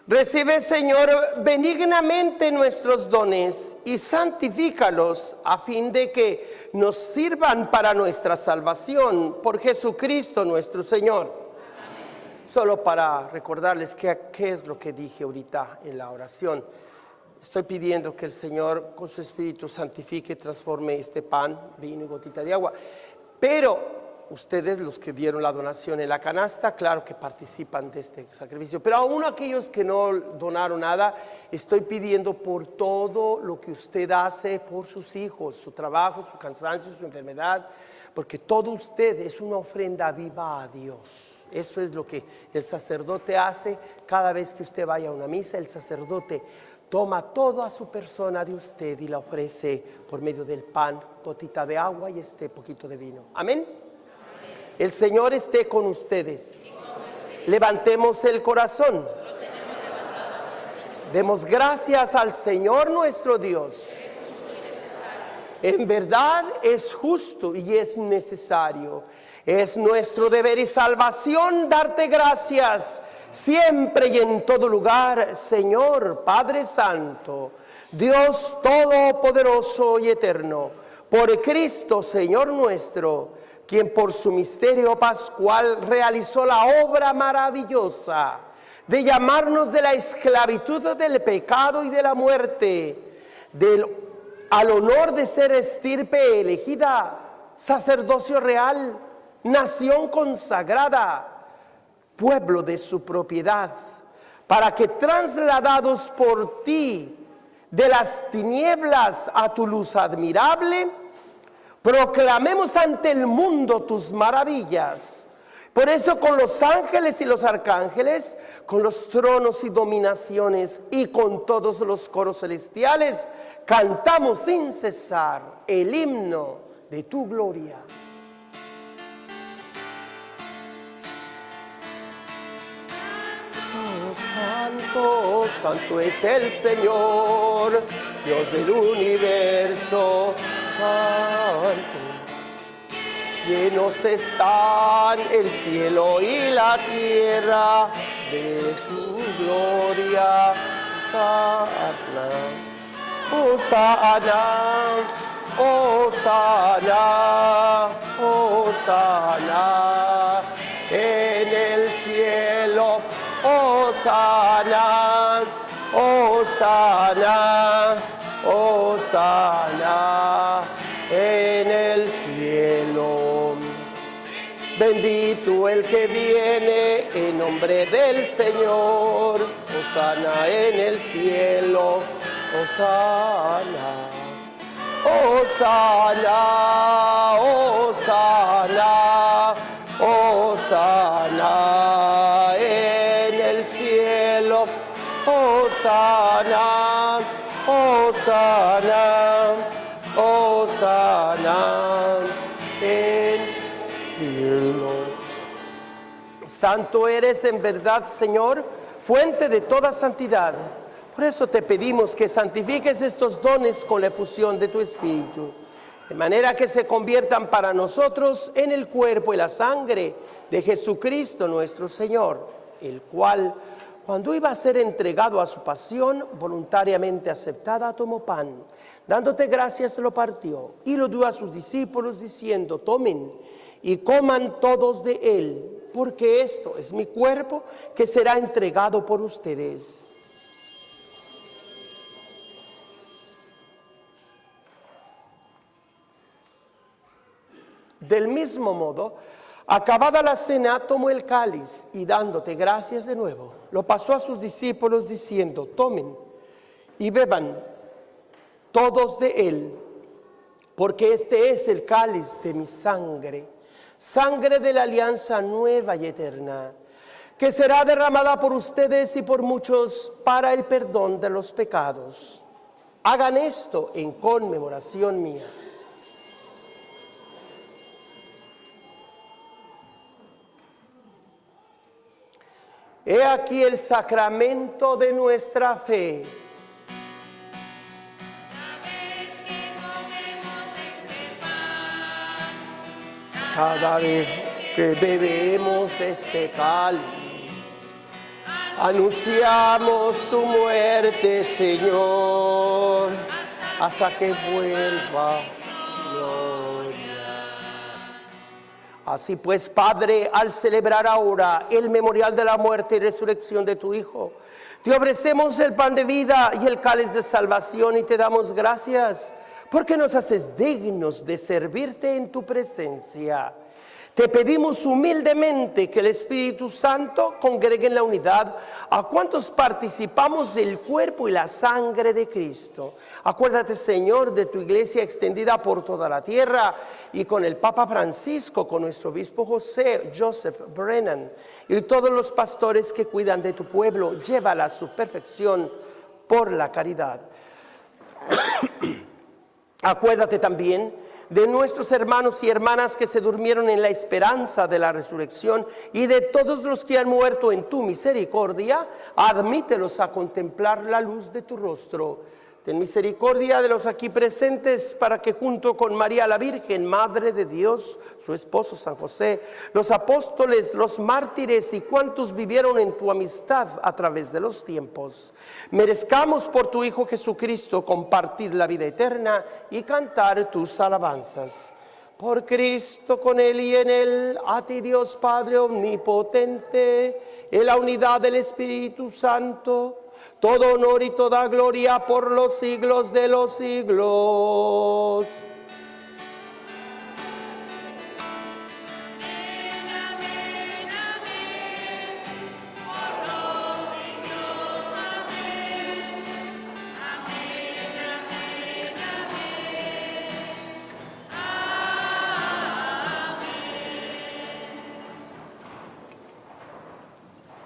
Recibe, Señor, benignamente nuestros dones y santifícalos a fin de que nos sirvan para nuestra salvación por Jesucristo nuestro Señor. Amén. Solo para recordarles qué es lo que dije ahorita en la oración. Estoy pidiendo que el Señor con su Espíritu santifique, transforme este pan, vino y gotita de agua. Pero ustedes, los que dieron la donación en la canasta, claro que participan de este sacrificio. Pero aún aquellos que no donaron nada, estoy pidiendo por todo lo que usted hace por sus hijos, su trabajo, su cansancio, su enfermedad, porque todo usted es una ofrenda viva a Dios. Eso es lo que el sacerdote hace cada vez que usted vaya a una misa. El sacerdote toma toda su persona de usted y la ofrece por medio del pan, gotita de agua y este poquito de vino. Amén. Amén. El Señor esté con ustedes. Levantemos el corazón. Demos gracias al Señor nuestro Dios. En verdad es justo y es necesario. Es nuestro deber y salvación darte gracias siempre y en todo lugar, Señor Padre Santo, Dios Todopoderoso y Eterno, por Cristo Señor nuestro, quien por su misterio pascual realizó la obra maravillosa de llamarnos de la esclavitud del pecado y de la muerte, al honor de ser estirpe elegida, sacerdocio real, nación consagrada, pueblo de su propiedad, para que trasladados por ti de las tinieblas a tu luz admirable, proclamemos ante el mundo tus maravillas, Por eso con los ángeles y los arcángeles, con los tronos y dominaciones y con todos los coros celestiales, cantamos sin cesar el himno de tu gloria. Santo, santo es el Señor, Dios del universo, santo. Llenos están el cielo y la tierra de tu gloria. Hosana, Hosana, Hosana, Hosana en el cielo. Hosana, Hosana, Hosana en el cielo. Bendito el que viene en nombre del Señor. Hosana en el cielo. Hosana, Hosana, Hosana, Hosana en el cielo. Hosana, Hosana, Hosana en el cielo. Santo eres en verdad, Señor, fuente de toda santidad. Por eso te pedimos que santifiques estos dones con la efusión de tu Espíritu, de manera que se conviertan para nosotros en el cuerpo y la sangre de Jesucristo nuestro Señor, el cual, cuando iba a ser entregado a su pasión, voluntariamente aceptada, tomó pan, dándote gracias lo partió y lo dio a sus discípulos diciendo: tomen y coman todos de él, porque esto es mi cuerpo que será entregado por ustedes. Del mismo modo, acabada la cena, tomó el cáliz y dándote gracias de nuevo, lo pasó a sus discípulos diciendo: tomen y beban todos de él, porque este es el cáliz de mi sangre, sangre de la alianza nueva y eterna, que será derramada por ustedes y por muchos para el perdón de los pecados. Hagan esto en conmemoración mía. He aquí el sacramento de nuestra fe. Cada vez que bebemos de este cáliz, anunciamos tu muerte, Señor, hasta que vuelva gloria. Así pues, Padre, al celebrar ahora el memorial de la muerte y resurrección de tu Hijo, te ofrecemos el pan de vida y el cáliz de salvación y te damos gracias porque nos haces dignos de servirte en tu presencia. Te pedimos humildemente que el Espíritu Santo congregue en la unidad a cuantos participamos del cuerpo y la sangre de Cristo. Acuérdate, Señor, de tu iglesia extendida por toda la tierra y con el Papa Francisco, con nuestro obispo Joseph Brennan y todos los pastores que cuidan de tu pueblo. Llévala a su perfección por la caridad. Acuérdate también de nuestros hermanos y hermanas que se durmieron en la esperanza de la resurrección y de todos los que han muerto en tu misericordia. Admítelos a contemplar la luz de tu rostro. Ten misericordia de los aquí presentes para que junto con María la Virgen, Madre de Dios, su esposo San José, los apóstoles, los mártires y cuantos vivieron en tu amistad a través de los tiempos, merezcamos por tu Hijo Jesucristo compartir la vida eterna y cantar tus alabanzas. Por Cristo, con Él y en Él, a ti Dios Padre omnipotente, en la unidad del Espíritu Santo, todo honor y toda gloria por los siglos de los siglos.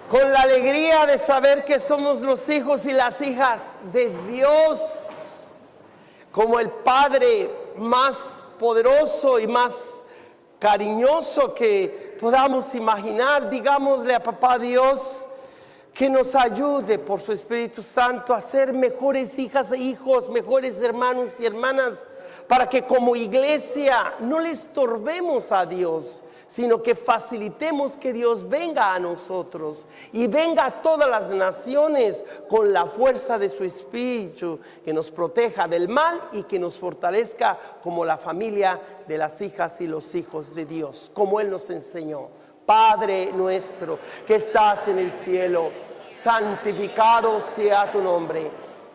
con la alegría de saber que somos los hijos y las hijas de Dios, como el Padre más poderoso y más cariñoso que podamos imaginar. Digámosle a Papá Dios que nos ayude por su Espíritu Santo a ser mejores hijas e hijos, mejores hermanos y hermanas, para que como iglesia no le estorbemos a Dios, sino que facilitemos que Dios venga a nosotros y venga a todas las naciones con la fuerza de su Espíritu, que nos proteja del mal y que nos fortalezca como la familia de las hijas y los hijos de Dios, como Él nos enseñó. Padre nuestro que estás en el cielo, santificado sea tu nombre.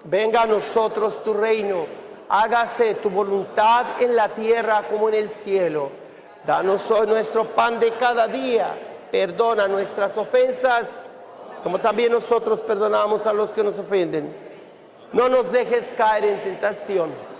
Venga a nosotros tu reino, hágase tu voluntad en la tierra como en el cielo. Danos hoy nuestro pan de cada día, perdona nuestras ofensas, como también nosotros perdonamos a los que nos ofenden. No nos dejes caer en tentación.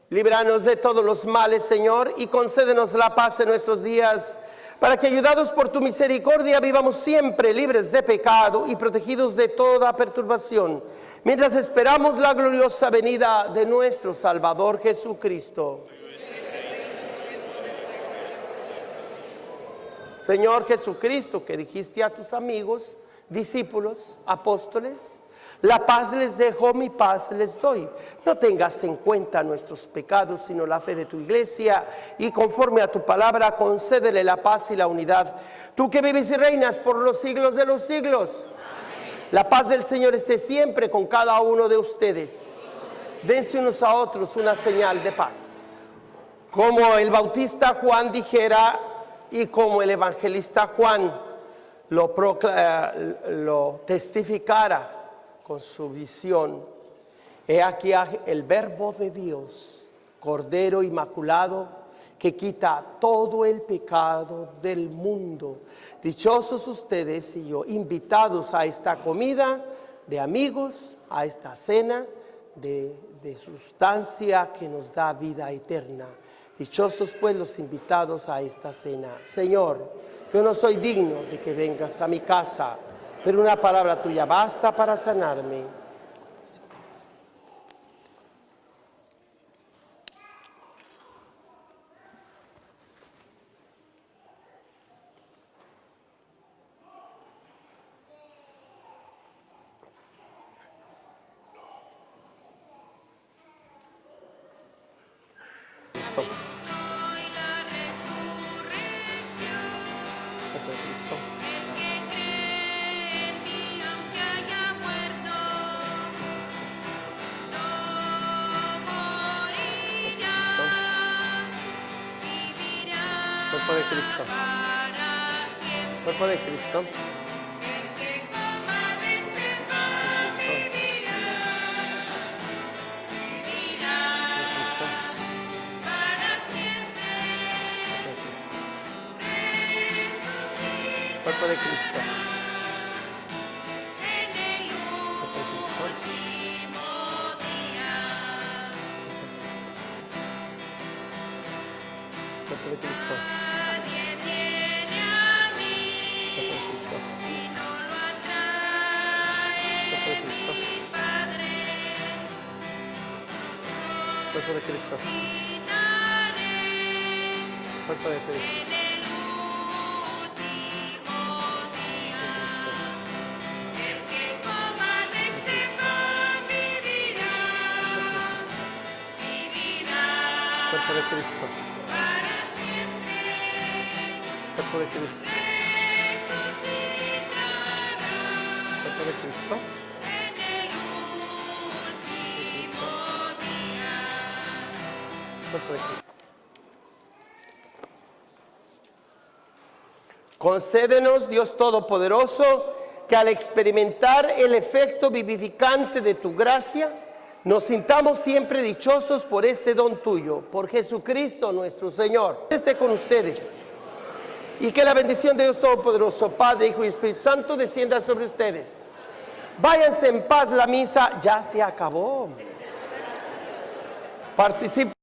Líbranos de todos los males, Señor, y concédenos la paz en nuestros días, para que, ayudados por tu misericordia, vivamos siempre libres de pecado y protegidos de toda perturbación, mientras esperamos la gloriosa venida de nuestro Salvador Jesucristo. Señor Jesucristo, que dijiste a tus amigos, discípulos, apóstoles: la paz les dejo, mi paz les doy. No tengas en cuenta nuestros pecados, sino la fe de tu iglesia, y conforme a tu palabra, concédele la paz y la unidad. Tú que vives y reinas por los siglos de los siglos. Amén. La paz del Señor esté siempre con cada uno de ustedes. Dense unos a otros una señal de paz. Como el bautista Juan dijera, y como el evangelista Juan lo testificara con su visión: he aquí el Verbo de Dios, Cordero Inmaculado, que quita todo el pecado del mundo. Dichosos ustedes y yo, invitados a esta comida de amigos, a esta cena de sustancia que nos da vida eterna. Dichosos pues los invitados a esta cena. Señor, yo no soy digno de que vengas a mi casa, pero una palabra tuya basta para sanarme. Cristo. Soy la resurrección. Cristo. El que cree en mí, aunque haya muerto, no morirá, vivirá Cuerpo de Cristo. para siempre. Cuerpo de Cristo. El que coma de este pan vivirá, vivirá para siempre. Resucitará Cuerpo de Cristo. en el Cuerpo de Cristo. último día. Cuerpo de Cristo. Nadie viene a mí Cuerpo de Cristo. si no lo atrae mi Padre. Cuerpo de Cristo. Resucitaré Cuerpo de Cristo. en el último día. El que coma de este pan vivirá, vivirá Cuerpo de Cristo. para siempre. Cuerpo de Cristo. Resucitará Cuerpo de Cristo. en el último día. Cuerpo de Cristo. Concédenos, Dios Todopoderoso, que al experimentar el efecto vivificante de tu gracia, nos sintamos siempre dichosos por este don tuyo, por Jesucristo nuestro Señor. Esté con ustedes. Y que la bendición de Dios Todopoderoso, Padre, Hijo y Espíritu Santo, descienda sobre ustedes. Váyanse en paz, la misa ya se acabó. Participen.